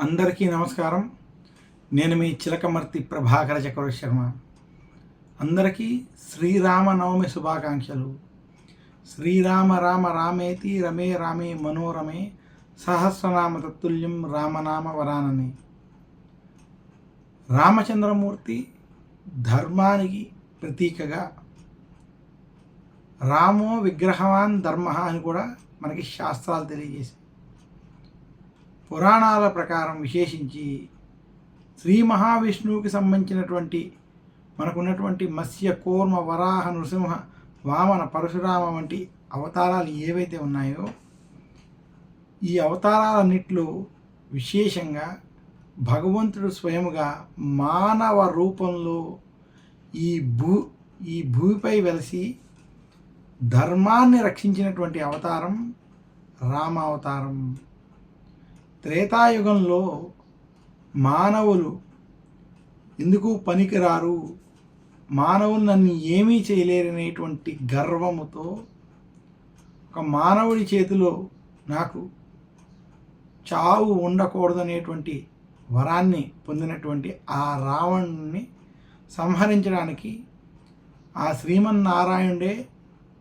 అందరికీ నమస్కారం. నేను మీ చిలకమర్తి ప్రభాకర చక్రవర్తి శర్మ. అందరికీ శ్రీరామనవమి శుభాకాంక్షలు. శ్రీరామ రామ రామేతి రమే రామే మనోరమే సహస్రనామ తత్తుల్యం రామనామ వరాననే. రామచంద్రమూర్తి ధర్మానికి ప్రతీకగా, రామో విగ్రహవాన్ ధర్మ అని కూడా మనకి శాస్త్రాలు తెలియజేశాయి. పురాణాల ప్రకారం విశేషించి శ్రీ మహావిష్ణువుకి సంబంధించినటువంటి మనకున్నటువంటి మత్స్య కూర్మ వరాహ నృసింహ వామన పరశురామ వంటి అవతారాలు ఏవైతే ఉన్నాయో, ఈ అవతారాలన్నిట్లో విశేషంగా భగవంతుడు స్వయముగా మానవ రూపంలో ఈ భూమిపై వెలసి ధర్మాన్ని రక్షించినటువంటి అవతారం రామావతారం. త్రేతాయుగంలో మానవులు ఎందుకు పనికిరారు, మానవులు నన్ను ఏమీ చేయలేరనేటువంటి గర్వముతో ఒక మానవుడి చేతిలో నాకు చావు ఉండకూడదనేటువంటి వరాన్ని పొందినటువంటి ఆ రావణుని సంహరించడానికి ఆ శ్రీమన్నారాయణుడే,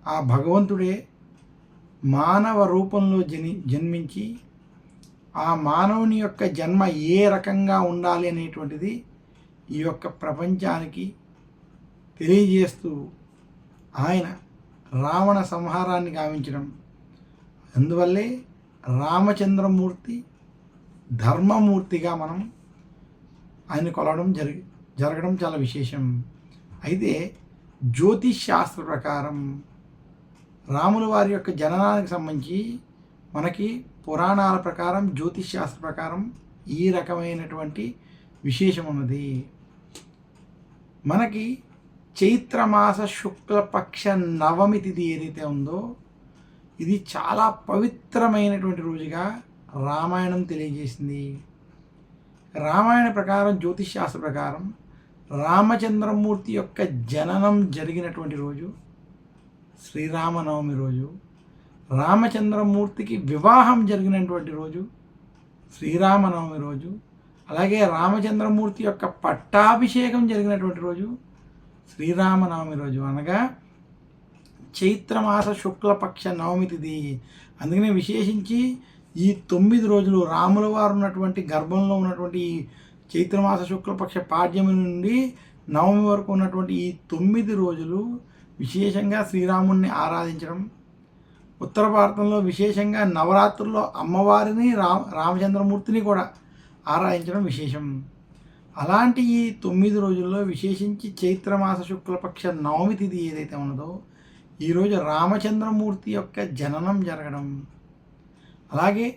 ఆ భగవంతుడే మానవ రూపంలో జన్మించి ఆ మానవుని యొక్క జన్మ ఏ రకంగా ఉండాలి అనేటువంటిది ఈ యొక్క ప్రపంచానికి తెలియజేస్తూ ఆయన రావణ సంహారాన్ని గావించడం. అందువల్లే రామచంద్రమూర్తి ధర్మమూర్తిగా మనం ఆయన కొలవడం జరగడం చాలా విశేషం. అయితే జ్యోతిష్ శాస్త్ర ప్రకారం రాముల వారి యొక్క జననానికి సంబంధించి మనకి పురాణాల ప్రకారం, జ్యోతిష్ శాస్త్ర ప్రకారం ఈ రకమైనటువంటి విశేషం ఉన్నది. మనకి చైత్రమాస శుక్లపక్ష నవమి తిథి ఏదైతే ఉందో, ఇది చాలా పవిత్రమైనటువంటి రోజుగా రామాయణం తెలియజేసింది. రామాయణ ప్రకారం, జ్యోతిష్ శాస్త్ర ప్రకారం రామచంద్రమూర్తి యొక్క జననం జరిగినటువంటి రోజు శ్రీరామనవమి రోజు. రామచంద్రమూర్తికి వివాహం జరిగినటువంటి రోజు శ్రీరామనవమి రోజు. అలాగే రామచంద్రమూర్తి యొక్క పట్టాభిషేకం జరిగినటువంటి రోజు శ్రీరామనవమి రోజు, అనగా చైత్రమాస శుక్లపక్ష నవమి తిథి. అందుకనే విశేషించి ఈ 9 రోజులు రాముల వారు ఉన్నటువంటి గర్భంలో ఉన్నటువంటి ఈ చైత్రమాస శుక్లపక్ష పాడ్యమి నుండి నవమి వరకు ఉన్నటువంటి ఈ 9 రోజులు విశేషంగా శ్రీరాముణ్ణి ఆరాధించడం. ఉత్తర భారతంలో విశేషంగా నవరాత్రుల్లో అమ్మవారిని రామచంద్రమూర్తిని కూడా ఆరాధించడం విశేషం. అలాంటి ఈ 9 రోజుల్లో విశేషించి చైత్రమాస శుక్లపక్ష నవమి తిథి ఏదైతే ఉన్నదో, ఈరోజు రామచంద్రమూర్తి యొక్క జననం జరగడం. అలాగే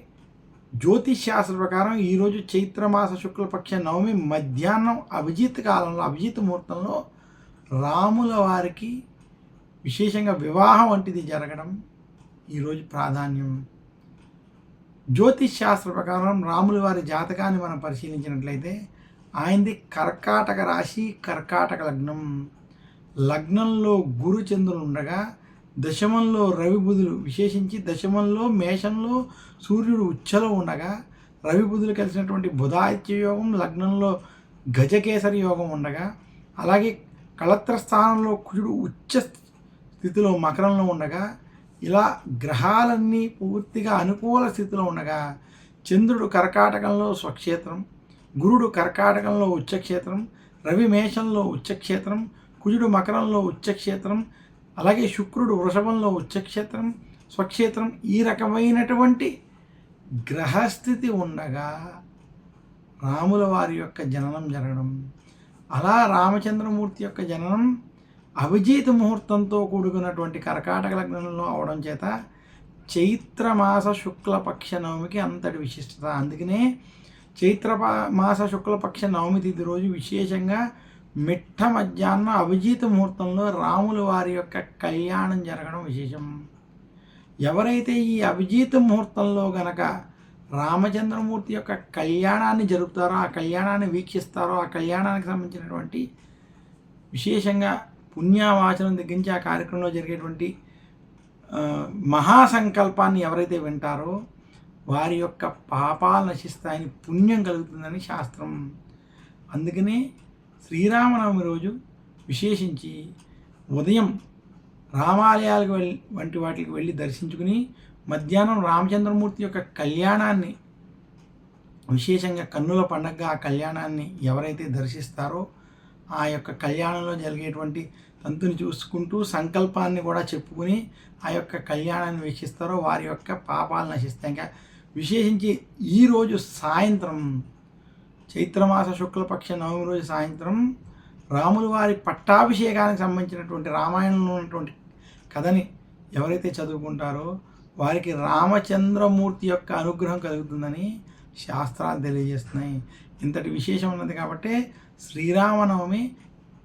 జ్యోతిష్ శాస్త్ర ప్రకారం ఈరోజు చైత్రమాస శుక్లపక్ష నవమి మధ్యాహ్నం అభిజిత్ కాలంలో, అభిజిత్ ముహూర్తంలో రాముల వారికి విశేషంగా వివాహం వంటిది జరగడం ఈరోజు ప్రాధాన్యం. జ్యోతిష్ శాస్త్ర ప్రకారం రాముల వారి జాతకాన్ని మనం పరిశీలించినట్లయితే ఆయనది కర్కాటక రాశి, కర్కాటక లగ్నం. లగ్నంలో గురు చంద్రులు ఉండగా, దశమంలో రవి బుధులు, విశేషించి దశమంలో మేషంలో సూర్యుడు ఉచ్చలో ఉండగా, రవి బుధులు కలిసినటువంటి బుధాదిత్య యోగం, లగ్నంలో గజకేసరి యోగం ఉండగా, అలాగే కళత్ర స్థానంలో కుజుడు ఉచ్చ స్థితిలో మకరంలో ఉండగా, ఇలా గ్రహాలన్నీ పూర్తిగా అనుకూల స్థితిలో ఉండగా, చంద్రుడు కర్కాటకంలో స్వక్షేత్రం, గురుడు కర్కాటకంలో ఉచ్చక్షేత్రం, రవి మేషంలో ఉచ్చక్షేత్రం, కుజుడు మకరంలో ఉచ్చక్షేత్రం, అలాగే శుక్రుడు వృషభంలో ఉచ్చక్షేత్రం, స్వక్షేత్రం, ఈ రకమైనటువంటి గ్రహస్థితి ఉండగా రాముల వారి యొక్క జననం జరగడం. అలా రామచంద్రమూర్తి యొక్క జననం అభిజిత్ ముహూర్తంతో కూడుకున్నటువంటి కర్కాటక లగ్నంలో అవడం చేత చైత్రమాస శుక్లపక్ష నవమికి అంతటి విశిష్టత. అందుకనే మాస శుక్లపక్ష నవమి తిథి రోజు విశేషంగా మిట్ట మధ్యాహ్నం అభిజిత్ ముహూర్తంలో రాముల వారి యొక్క కళ్యాణం జరగడం విశేషం. ఎవరైతే ఈ అభిజిత్ ముహూర్తంలో గనక రామచంద్రమూర్తి యొక్క కళ్యాణాన్ని జరుపుతారో, ఆ కళ్యాణాన్ని వీక్షిస్తారో, ఆ కళ్యాణానికి సంబంధించినటువంటి విశేషంగా పుణ్యవాచనం దగ్గర నుంచి ఆ కార్యక్రమంలో జరిగేటువంటి మహాసంకల్పాన్ని ఎవరైతే వింటారో వారి యొక్క పాపాలు నశిస్తాయని, పుణ్యం కలుగుతుందని శాస్త్రం. అందుకనే శ్రీరామనవమి రోజు విశేషించి ఉదయం రామాలయాలకు వంటి వాటికి వెళ్ళి దర్శించుకుని మధ్యాహ్నం రామచంద్రమూర్తి యొక్క కళ్యాణాన్ని, విశేషంగా కన్నుల పండగగా ఆ కళ్యాణాన్ని ఎవరైతే దర్శిస్తారో ఆ యొక్క కళ్యాణంలో జరిగేటువంటి తంతుని చూసుకుంటూ సంకల్పాన్ని కూడా చెప్పుకుని ఆ యొక్క కళ్యాణాన్ని వీక్షిస్తారో వారి యొక్క పాపాలు నశిస్తాయి. ఇంకా విశేషించి ఈరోజు సాయంత్రం చైత్రమాస శుక్లపక్ష నవమి రోజు సాయంత్రం రాముల వారి పట్టాభిషేకానికి సంబంధించినటువంటి రామాయణంలో ఉన్నటువంటి కథని ఎవరైతే చదువుకుంటారో వారికి రామచంద్రమూర్తి యొక్క అనుగ్రహం కలుగుతుందని శాస్త్రాలు తెలియజేస్తున్నాయి. ఇంతటి విశేషం ఉన్నది కాబట్టి శ్రీరామనవమి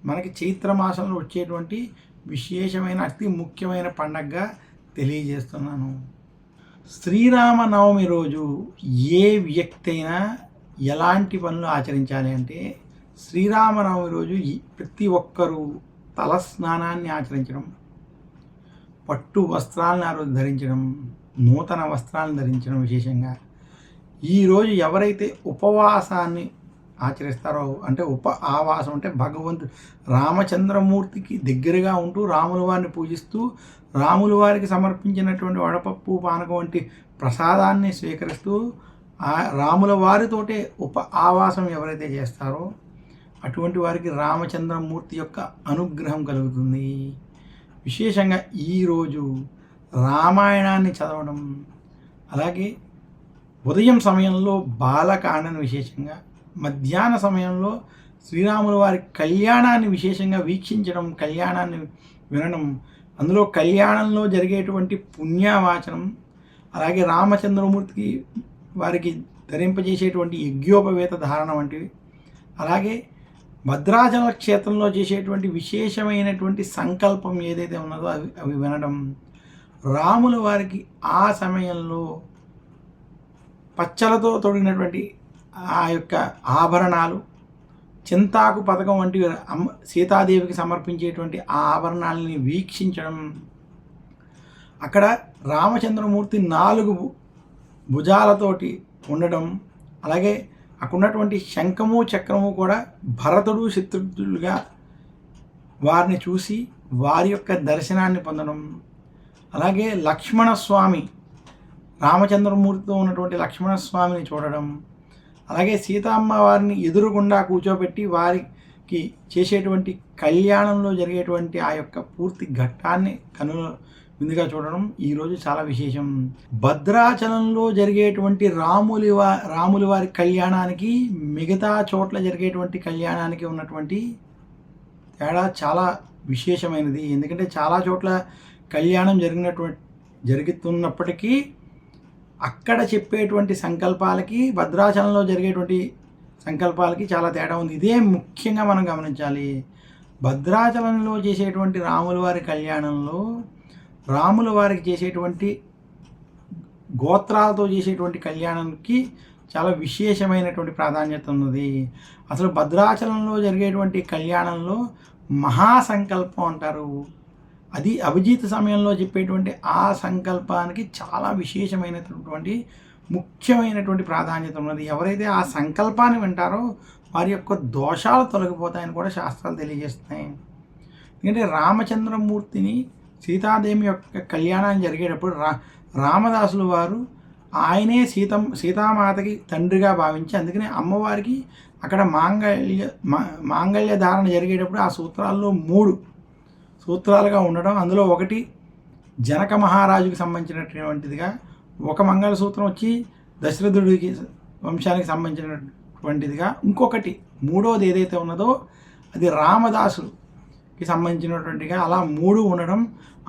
మనకి చైత్రమాసంలో వచ్చేటువంటి విశేషమైన అతి ముఖ్యమైన పండగగా తెలియజేస్తున్నాను. శ్రీరామనవమి రోజు ఏ వ్యక్తి అయినా ఎలాంటి పనులు ఆచరించాలి అంటే, శ్రీరామనవమి రోజు ప్రతి ఒక్కరూ తలస్నానాన్ని ఆచరించడం, పట్టు వస్త్రాలను ఆ రోజు ధరించడం, నూతన వస్త్రాలను ధరించడం. విశేషంగా ఈరోజు ఎవరైతే ఉపవాసాన్ని ఆచరిస్తారో, అంటే ఆవాసం అంటే భగవంతుడు రామచంద్రమూర్తికి దగ్గరగా ఉంటూ రాముల వారిని పూజిస్తూ రాముల వారికి సమర్పించినటువంటి వడపప్పు పానకం వంటి ప్రసాదాన్ని స్వీకరిస్తూ రాముల వారితోటే ఆవాసం ఎవరైతే చేస్తారో అటువంటి వారికి రామచంద్రమూర్తి యొక్క అనుగ్రహం కలుగుతుంది. విశేషంగా ఈరోజు రామాయణాన్ని చదవడం, అలాగే ఉదయం సమయంలో బాలకాండను విశేషంగా, మధ్యాహ్న సమయంలో శ్రీరాముల వారి కళ్యాణాన్ని విశేషంగా వీక్షించడం, కళ్యాణాన్ని వినడం, అందులో కళ్యాణంలో జరిగేటువంటి పుణ్యవాచనం, అలాగే రామచంద్రమూర్తికి వారికి ధరింపజేసేటువంటి యజ్ఞోపవేత ధారణ వంటివి, అలాగే భద్రాచల క్షేత్రంలో చేసేటువంటి విశేషమైనటువంటి సంకల్పం ఏదైతే ఉన్నదో అవి వినడం, రాముల వారికి ఆ సమయంలో పచ్చలతో తొడిగినటువంటి ఆ యొక్క ఆభరణాలు, చింతాకు పథకం వంటి సీతాదేవికి సమర్పించేటువంటి ఆ ఆభరణాలని వీక్షించడం, అక్కడ రామచంద్రమూర్తి 4 భుజాలతోటి ఉండడం, అలాగే అక్కడ ఉన్నటువంటి శంఖము చక్రము కూడా భరతుడు శత్రుఘ్నులుగా వారిని చూసి వారి యొక్క దర్శనాన్ని పొందడం, అలాగే లక్ష్మణస్వామి రామచంద్రమూర్తితో ఉన్నటువంటి లక్ష్మణస్వామిని చూడడం, అలాగే సీతమ్మ వారిని ఎదురుగుండా కూర్చోబెట్టి వారికి చేసేటువంటి కళ్యాణంలో జరిగేటువంటి ఆ యొక్క పూర్తి ఘట్టాన్ని కనుల ముందుగా చూడడం ఈరోజు చాలా విశేషం. భద్రాచలంలో జరిగేటువంటి రాముల వారి కళ్యాణానికి మిగతా చోట్ల జరిగేటువంటి కళ్యాణానికి ఉన్నటువంటి తేడా చాలా విశేషమైనది. ఎందుకంటే చాలా చోట్ల కళ్యాణం జరుగుతున్నప్పటికీ అక్కడ చెప్పేటువంటి సంకల్పాలకి భద్రాచలంలో జరిగేటువంటి సంకల్పాలకి చాలా తేడా ఉంది. ఇదే ముఖ్యంగా మనం గమనించాలి. భద్రాచలంలో చేసేటువంటి రాముల వారి కళ్యాణంలో రాముల వారికి చేసేటువంటి గోత్రాలతో చేసేటువంటి కళ్యాణానికి చాలా విశేషమైనటువంటి ప్రాధాన్యత ఉన్నది. అసలు భద్రాచలంలో జరిగేటువంటి కళ్యాణంలో మహాసంకల్పం అంటారు. అది అభిజిత్ సమయంలో చెప్పేటువంటి ఆ సంకల్పానికి చాలా విశేషమైనటువంటి ముఖ్యమైనటువంటి ప్రాధాన్యత ఉన్నది. ఎవరైతే ఆ సంకల్పాన్ని వింటారో వారి యొక్క దోషాలు తొలగిపోతాయని కూడా శాస్త్రాలు తెలియజేస్తున్నాయి. ఎందుకంటే రామచంద్రమూర్తిని సీతాదేవి యొక్క కళ్యాణం జరిగేటప్పుడు రామదాసులు వారు ఆయనే సీతామాతకి తండ్రిగా భావించి, అందుకనే అమ్మవారికి అక్కడ మాంగళ్య ధారణ జరిగేటప్పుడు ఆ సూత్రాల్లో 3 సూత్రాలుగా ఉండడం, అందులో ఒకటి జనక మహారాజుకి సంబంధించినటువంటిదిగా, ఒక మంగళసూత్రం వచ్చి దశరథుడికి వంశానికి సంబంధించినటువంటిదిగా, ఇంకొకటి 3వది ఏదైతే ఉన్నదో అది రామదాసుకి సంబంధించినటువంటిగా, అలా 3 ఉండడం,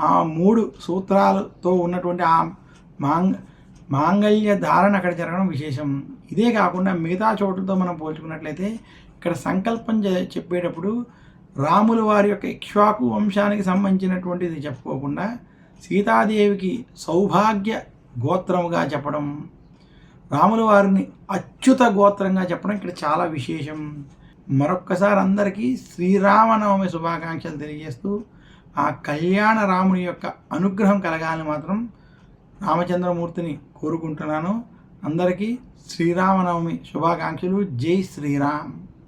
ఆ 3 సూత్రాలతో ఉన్నటువంటి ఆ మాంగళ్య ధారణ అక్కడ జరగడం విశేషం. ఇదే కాకుండా మిగతా చోట్లతో మనం పోల్చుకున్నట్లయితే ఇక్కడ సంకల్పం చెప్పేటప్పుడు రాముల వారి యొక్క ఇక్ష్వాకు వంశానికి సంబంధించినటువంటిది చెప్పుకోకుండా సీతాదేవికి సౌభాగ్య గోత్రముగా చెప్పడం, రాముల వారిని అచ్యుత గోత్రంగా చెప్పడం ఇక్కడ చాలా విశేషం. మరొక్కసారి అందరికీ శ్రీరామనవమి శుభాకాంక్షలు తెలియజేస్తూ ఆ కళ్యాణ రాముని యొక్క అనుగ్రహం కలగాలని మాత్రం రామచంద్రమూర్తిని కోరుకుంటున్నాను. అందరికీ శ్రీరామనవమి శుభాకాంక్షలు. జై శ్రీరామ్.